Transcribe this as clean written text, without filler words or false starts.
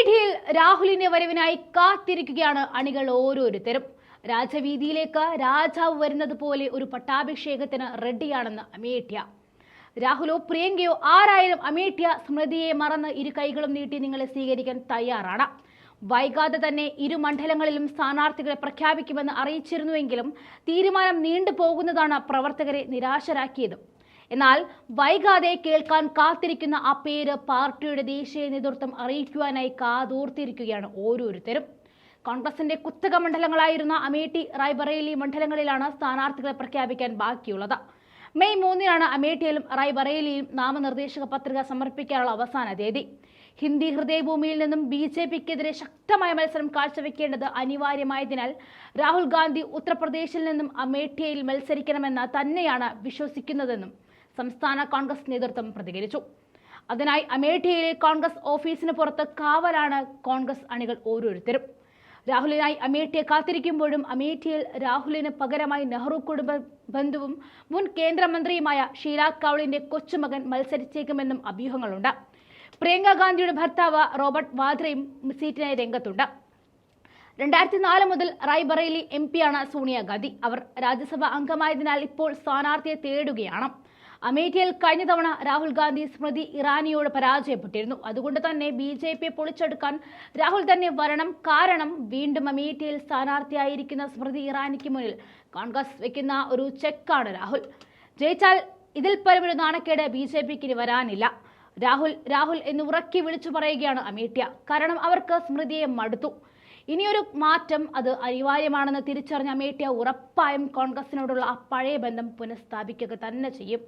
അമേഠിയിൽ രാഹുലിന്റെ വരവിനായി കാത്തിരിക്കുകയാണ് അണികൾ ഓരോരുത്തരും. രാജവീതിയിലേക്ക് രാജാവ് വരുന്നത് പോലെ ഒരു പട്ടാഭിഷേകത്തിന് റെഡിയാണെന്ന് അമേഠ്യ. രാഹുലോ പ്രിയങ്കയോ ആരായാലും അമേഠ്യ സ്മൃതിയെ മറന്ന് ഇരു കൈകളും നീട്ടി നിങ്ങളെ സ്വീകരിക്കാൻ തയ്യാറാണ്. വൈകാതെ തന്നെ ഇരു മണ്ഡലങ്ങളിലും സ്ഥാനാർത്ഥികളെ പ്രഖ്യാപിക്കുമെന്ന് അറിയിച്ചിരുന്നുവെങ്കിലും തീരുമാനം നീണ്ടുപോകുന്നതാണ് പ്രവർത്തകരെ നിരാശരാക്കിയത്. എന്നാൽ വൈകാതെ കേൾക്കാൻ കാത്തിരിക്കുന്ന ആ പേര് പാർട്ടിയുടെ ദേശീയ നേതൃത്വം അറിയിക്കുവാനായി കാതോർത്തിരിക്കുകയാണ് ഓരോരുത്തരും. കോൺഗ്രസിന്റെ കുത്തക മണ്ഡലങ്ങളായിരുന്ന അമേഠി, റായ്ബറേലി മണ്ഡലങ്ങളിലാണ് സ്ഥാനാർത്ഥികളെ പ്രഖ്യാപിക്കാൻ ബാക്കിയുള്ളത്. മെയ് 3-നാണ് അമേഠിയിലും റായ്ബറേലിയിലും നാമനിർദ്ദേശക പത്രിക സമർപ്പിക്കാനുള്ള അവസാന തീയതി. ഹിന്ദി ഹൃദയഭൂമിയിൽ നിന്നും BJPക്കെതിരെ ശക്തമായ മത്സരം കാഴ്ചവെക്കേണ്ടത് അനിവാര്യമായതിനാൽ രാഹുൽ ഗാന്ധി ഉത്തർപ്രദേശിൽ നിന്നും അമേഠിയിൽ മത്സരിക്കണമെന്ന് തന്നെയാണ് വിശ്വസിക്കുന്നതെന്നും സംസ്ഥാന കോൺഗ്രസ് നേതൃത്വം പ്രതികരിച്ചു. അതിനായി അമേഠിയിലെ കോൺഗ്രസ് ഓഫീസിന് പുറത്ത് കാവലാണ് കോൺഗ്രസ് അണികൾ ഓരോരുത്തരും. രാഹുലിനായി അമേഠിയെ കാത്തിരിക്കുമ്പോഴും അമേഠിയിൽ രാഹുലിന് പകരമായി നെഹ്റു കുടുംബ ബന്ധുവും മുൻ കേന്ദ്രമന്ത്രിയുമായ ഷീല കൗളിന്റെ കൊച്ചുമകൻ മത്സരിച്ചേക്കുമെന്നും അഭ്യൂഹങ്ങളുണ്ട്. പ്രിയങ്ക ഗാന്ധിയുടെ ഭർത്താവ് റോബർട്ട് വാദ്രയും സീറ്റിനായി രംഗത്തുണ്ട്. 2004 മുതൽ റായ്ബറേലി MP-യാണ് സോണിയാഗാന്ധി. അവർ രാജ്യസഭ അംഗമായതിനാൽ ഇപ്പോൾ സ്ഥാനാർത്ഥിയെ തേടുകയാണ്. അമേഠിയിൽ കഴിഞ്ഞ തവണ രാഹുൽ ഗാന്ധി സ്മൃതി ഇറാനിയോട് പരാജയപ്പെട്ടിരുന്നു. അതുകൊണ്ട് തന്നെ BJPയെ പൊളിച്ചെടുക്കാൻ രാഹുൽ തന്നെ വരണം. കാരണം വീണ്ടും അമേഠിയിൽ സ്ഥാനാർത്ഥിയായിരിക്കുന്ന സ്മൃതി ഇറാനിക്ക് മുന്നിൽ കോൺഗ്രസ് വെക്കുന്ന ഒരു ചെക്കാണ് രാഹുൽ. ജയിച്ചാൽ ഇതിൽ പരമൊരു നാണക്കേട് BJPക്ക് ഇനി വരാനില്ല. രാഹുൽ എന്ന് ഉറക്കി വിളിച്ചു പറയുകയാണ് അമേഠ്യ. കാരണം അവർക്ക് സ്മൃതിയെ മടുത്തു. ഇനിയൊരു മാറ്റം അത് അനിവാര്യമാണെന്ന് തിരിച്ചറിഞ്ഞ അമേഠ്യ ഉറപ്പായും കോൺഗ്രസിനോടുള്ള ആ പഴയ ബന്ധം പുനഃസ്ഥാപിക്കുക തന്നെ ചെയ്യും.